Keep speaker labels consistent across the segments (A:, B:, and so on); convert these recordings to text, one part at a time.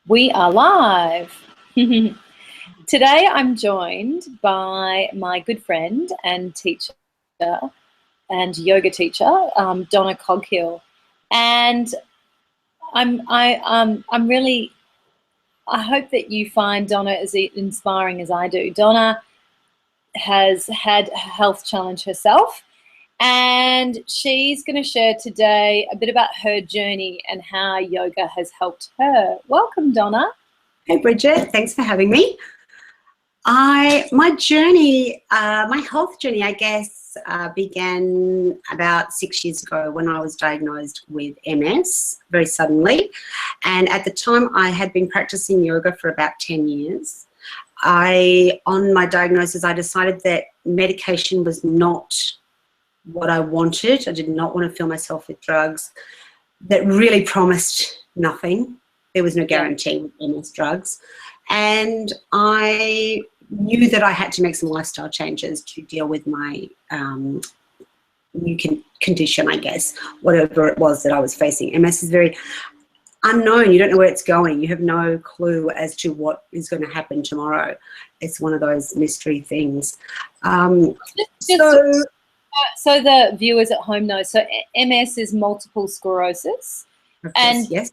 A: We are live. Today I'm joined by my good friend and teacher and yoga teacher, Donna Coghill. And I hope that you find Donna as inspiring as I do. Donna has had a health challenge herself, and she's going to share today a bit about her journey and how yoga has helped her. Welcome, Donna.
B: Hey, Brigette. Thanks for having me. My health journey, I guess, began about 6 years ago when I was diagnosed with MS very suddenly. And at the time, I had been practicing yoga for about 10 years. On my diagnosis, I decided that medication was not what I wanted. I did not want to fill myself with drugs that really promised nothing. There was no guarantee with MS drugs. And I knew that I had to make some lifestyle changes to deal with my new condition, I guess, whatever it was that I was facing. MS is very unknown. You don't know where it's going. You have no clue as to what is going to happen tomorrow. It's one of those mystery things.
A: So the viewers at home know, so MS is multiple sclerosis. And
B: yes.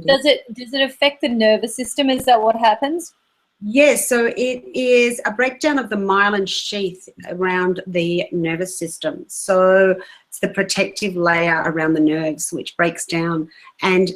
A: Does it affect the nervous system? Is that what happens?
B: Yes, so it is a breakdown of the myelin sheath around the nervous system. So it's the protective layer around the nerves which breaks down. And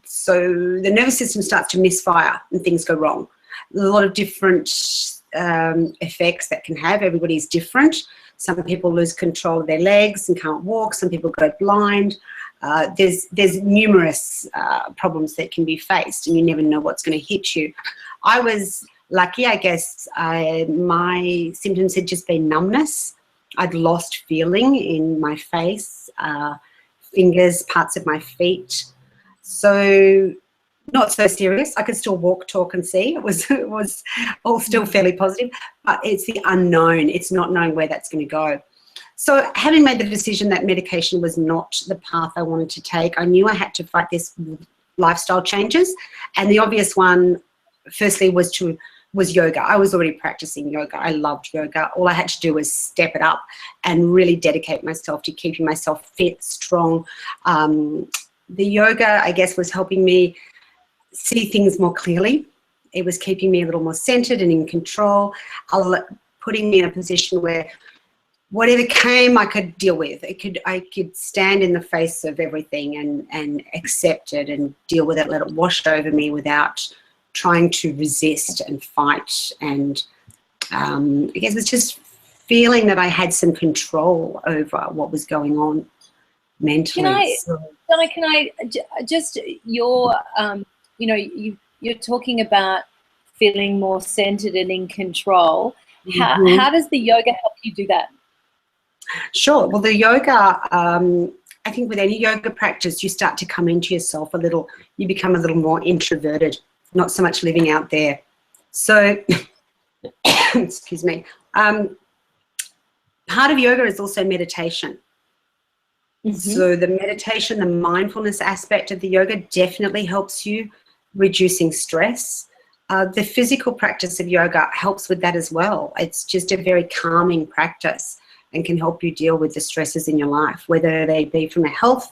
B: so the nervous system starts to misfire and things go wrong. A lot of different effects that can have. Everybody's different. Some people lose control of their legs and can't walk. Some people go blind. There's numerous problems that can be faced, and you never know what's going to hit you. I was lucky, I guess. My symptoms had just been numbness. I'd lost feeling in my face, fingers, parts of my feet. So not so serious. I could still walk, talk, and see. It was all still fairly positive, but it's the unknown. It's not knowing where that's going to go. So having made the decision that medication was not the path I wanted to take, I knew I had to fight this lifestyle changes. And the obvious one, firstly, was yoga. I was already practicing yoga. I loved yoga. All I had to do was step it up and really dedicate myself to keeping myself fit, strong. The yoga, I guess, was helping me see things more clearly. It was keeping me a little more centered and in control, putting me in a position where whatever came, I could deal with. I could stand in the face of everything and accept it and deal with it, let it wash over me without trying to resist and fight. And I guess it's just feeling that I had some control over what was going on mentally.
A: Donna, can I just you're talking about feeling more centered and in control. How does the yoga help you do that?
B: Sure. Well, the yoga, I think with any yoga practice, you start to come into yourself a little. You become a little more introverted, not so much living out there. So, excuse me. Part of yoga is also meditation. So the meditation, the mindfulness aspect of the yoga definitely helps you reducing stress. The physical practice of yoga helps with that as well. It's just a very calming practice and can help you deal with the stresses in your life, whether they be from a health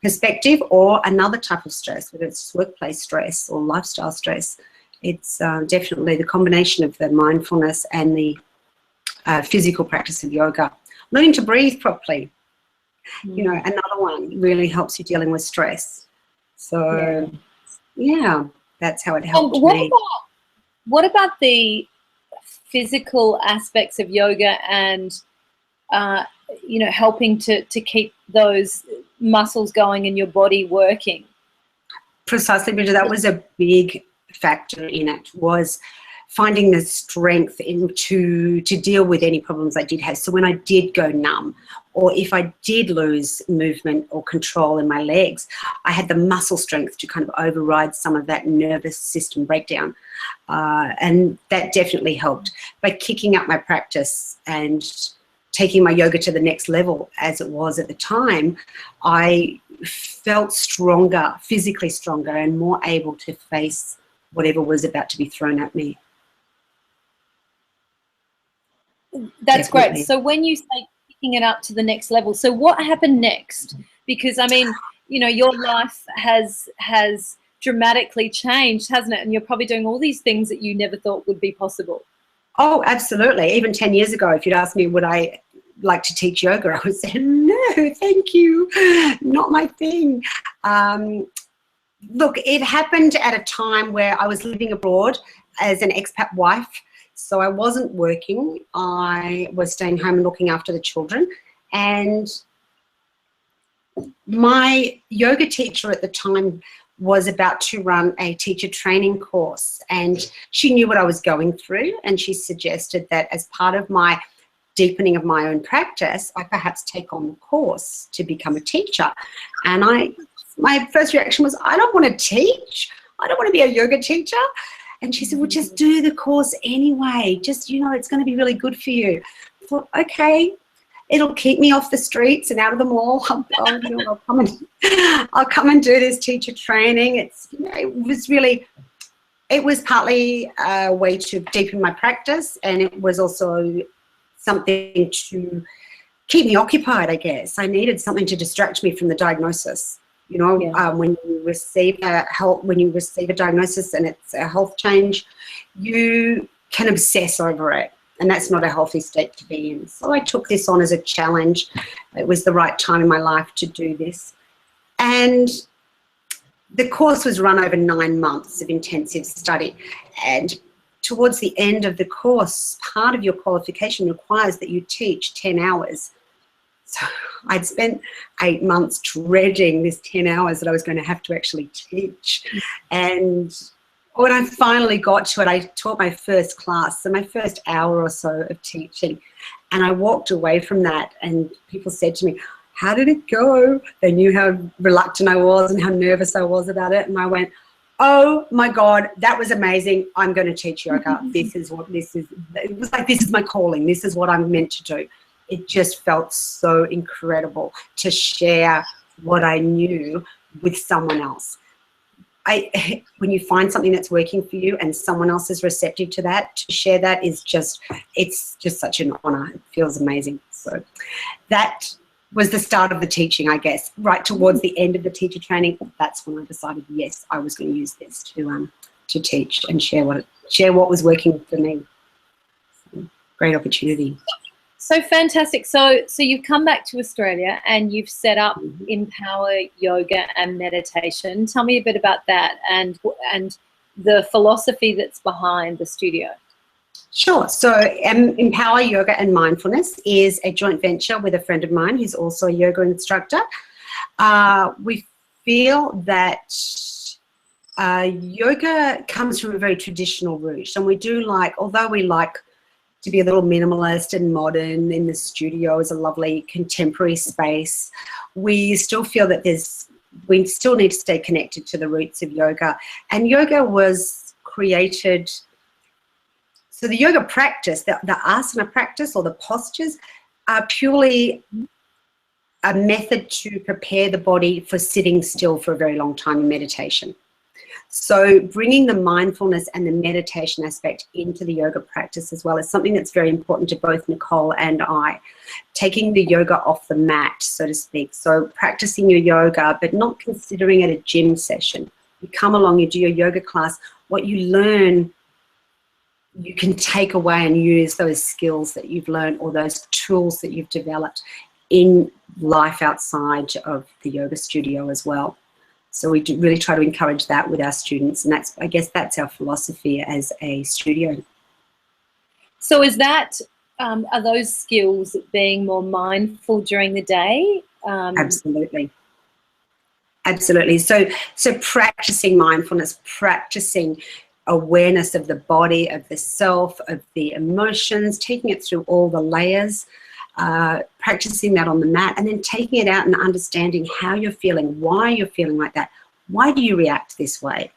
B: perspective or another type of stress, whether it's workplace stress or lifestyle stress. It's definitely the combination of the mindfulness and the physical practice of yoga. Learning to breathe properly, another one really helps you dealing with stress. So, yeah, that's how it helped me.
A: What about the physical aspects of yoga and helping to keep those muscles going and your body working?
B: Precisely, Bridget, that was a big factor in it, was finding the strength to deal with any problems I did have. So when I did go numb, or if I did lose movement or control in my legs, I had the muscle strength to kind of override some of that nervous system breakdown. And that definitely helped. By kicking up my practice and taking my yoga to the next level, as it was at the time, I felt stronger, physically stronger, and more able to face whatever was about to be thrown at me.
A: That's
B: Definitely.
A: great. So when you say picking it up to the next level, so what happened next? Because I mean, you know, your life has dramatically changed, hasn't it? And you're probably doing all these things that you never thought would be possible.
B: Oh, absolutely. Even 10 years ago, if you'd asked me would I like to teach yoga, I would say, no, thank you, not my thing. Look, it happened at a time where I was living abroad as an expat wife. So I wasn't working. I was staying home and looking after the children. And my yoga teacher at the time was about to run a teacher training course, and she knew what I was going through, and she suggested that as part of my deepening of my own practice, I perhaps take on the course to become a teacher. And my first reaction was, I don't want to teach. I don't want to be a yoga teacher. And she said, well, just do the course anyway. Just, you know, it's going to be really good for you. I thought, okay, it'll keep me off the streets and out of the mall. I'll come and do this teacher training. It's, you know, it was partly a way to deepen my practice, and it was also something to keep me occupied, I guess. I needed something to distract me from the diagnosis. You know, yeah. When you receive a diagnosis and it's a health change, you can obsess over it, and that's not a healthy state to be in. So I took this on as a challenge. It was the right time in my life to do this. And the course was run over 9 months of intensive study. And towards the end of the course, part of your qualification requires that you teach 10 hours. So I'd spent 8 months dreading this 10 hours that I was going to have to actually teach. And when I finally got to it, I taught my first class, so my first hour or so of teaching. And I walked away from that, and people said to me, how did it go? They knew how reluctant I was and how nervous I was about it. And I went, oh my God, that was amazing. I'm going to teach yoga. This is what this is. It was like, this is my calling. This is what I'm meant to do. It just felt so incredible to share what I knew with someone else. When you find something that's working for you and someone else is receptive to that, to share that is just, it's just such an honor. It feels amazing. So that was the start of the teaching, I guess. Right towards the end of the teacher training, that's when I decided, yes, I was going to use this to teach and share what was working for me. So, great opportunity.
A: So fantastic. So you've come back to Australia and you've set up Empower Yoga and Meditation. Tell me a bit about that and the philosophy that's behind the studio.
B: Sure. So Empower Yoga and Mindfulness is a joint venture with a friend of mine who's also a yoga instructor. We feel that yoga comes from a very traditional root, and we do like, although we like to be a little minimalist and modern, in the studio is a lovely contemporary space, we still feel that we still need to stay connected to the roots of yoga. And yoga was created, so the yoga practice, the asana practice or the postures are purely a method to prepare the body for sitting still for a very long time in meditation. So bringing the mindfulness and the meditation aspect into the yoga practice as well is something that's very important to both Nicole and I. Taking the yoga off the mat, so to speak. So practicing your yoga, but not considering it a gym session. You come along, you do your yoga class. What you learn, you can take away and use those skills that you've learned or those tools that you've developed in life outside of the yoga studio as well. So we do really try to encourage that with our students, and I guess that's our philosophy as a studio.
A: So is that, are those skills being more mindful during the day?
B: Absolutely. Absolutely. So practicing mindfulness, practicing awareness of the body, of the self, of the emotions, taking it through all the layers, practicing that on the mat, and then taking it out and understanding how you're feeling, why you're feeling like that, why do you react this way,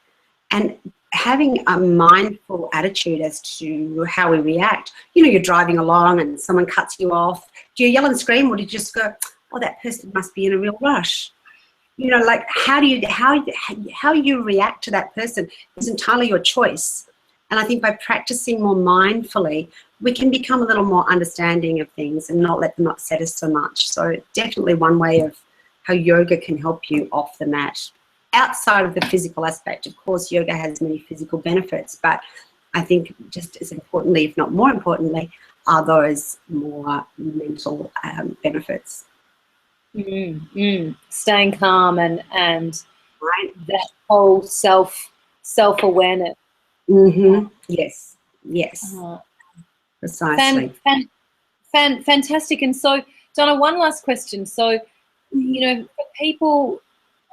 B: and having a mindful attitude as to how we react. You know, you're driving along and someone cuts you off. Do you yell and scream, or do you just go, oh, that person must be in a real rush? you know, like how you react to that person is entirely your choice. And I think by practicing more mindfully, we can become a little more understanding of things and not let them upset us so much. So definitely one way of how yoga can help you off the mat. Outside of the physical aspect, of course, yoga has many physical benefits, but I think just as importantly, if not more importantly, are those more mental benefits.
A: Staying calm and
B: Right?
A: that whole self-awareness.
B: Yes, yes,
A: Uh,
B: precisely.
A: Fantastic. And so, Donna, one last question. So, you know, for people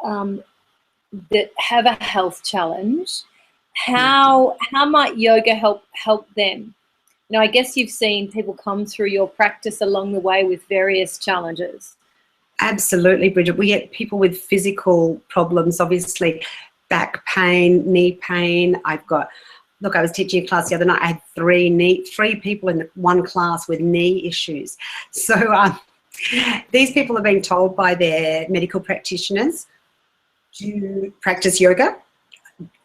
A: that have a health challenge, how might yoga help them? You know, I guess you've seen people come through your practice along the way with various challenges.
B: Absolutely, Bridget. We get people with physical problems, obviously, back pain, knee pain. Look, I was teaching a class the other night. I had three people in one class with knee issues. So these people are being told by their medical practitioners to practice yoga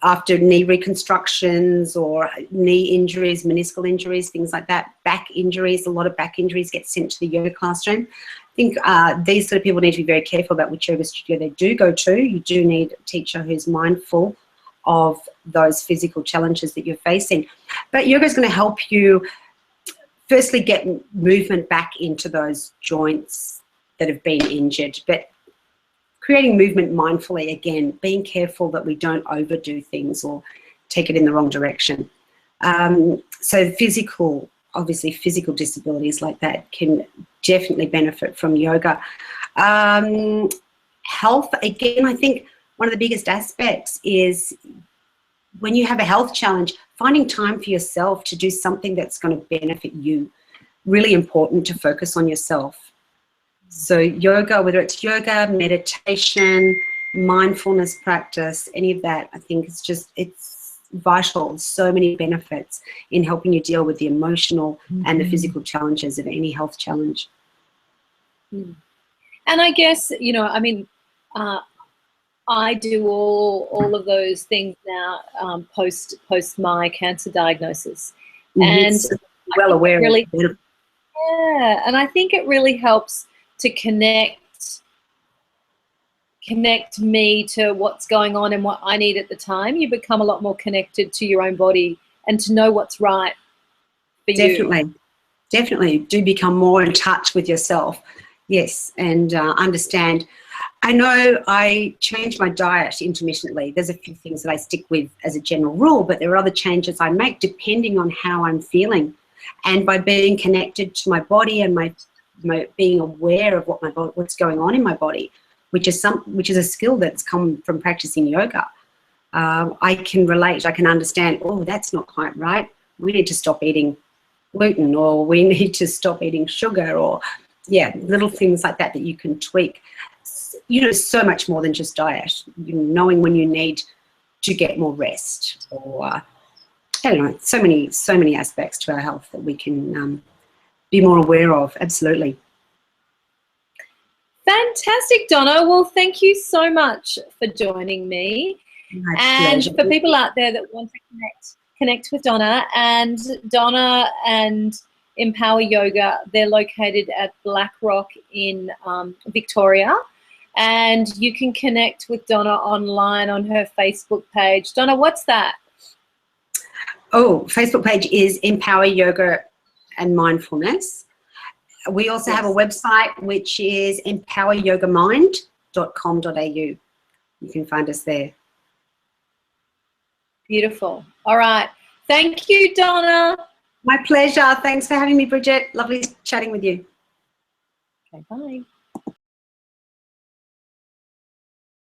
B: after knee reconstructions or knee injuries, meniscal injuries, things like that, back injuries. A lot of back injuries get sent to the yoga classroom. I think these sort of people need to be very careful about which yoga studio they do go to. You do need a teacher who's mindful of those physical challenges that you're facing. But yoga is going to help you firstly get movement back into those joints that have been injured, but creating movement mindfully, again, being careful that we don't overdo things or take it in the wrong direction. So obviously physical disabilities like that can definitely benefit from yoga. Health, again, I think one of the biggest aspects is when you have a health challenge, finding time for yourself to do something that's going to benefit you. Really important to focus on yourself. So yoga, whether it's yoga, meditation, mindfulness practice, any of that, I think it's vital. So many benefits in helping you deal with the emotional and the physical challenges of any health challenge.
A: And I guess, you know, I mean, I do all of those things now post my cancer diagnosis, and
B: So well aware of it.
A: Yeah, and I think it really helps to connect me to what's going on and what I need at the time. You become a lot more connected to your own body and to know what's right for you.
B: Definitely do become more in touch with yourself. Yes, and understand. I know I change my diet intermittently. There's a few things that I stick with as a general rule, but there are other changes I make depending on how I'm feeling. And by being connected to my body and my being aware of what's going on in my body, which is a skill that's come from practicing yoga, I can relate. I can understand. Oh, that's not quite right. We need to stop eating gluten, or we need to stop eating sugar, or little things like that you can tweak. You know, so much more than just diet. Knowing when you need to get more rest, or I don't know, so many aspects to our health that we can be more aware of. Absolutely.
A: Fantastic, Donna. Well, thank you so much for joining me. And for people out there that want to connect with Donna and Empower Yoga, they're located at Blackrock in Victoria. And you can connect with Donna online on her Facebook page. Donna, what's that?
B: Oh, Facebook page is Empower Yoga and Mindfulness. We also have a website, which is empoweryogamind.com.au. You can find us there.
A: Beautiful. All right. Thank you, Donna.
B: My pleasure. Thanks for having me, Brigette. Lovely chatting with you.
A: Okay, bye.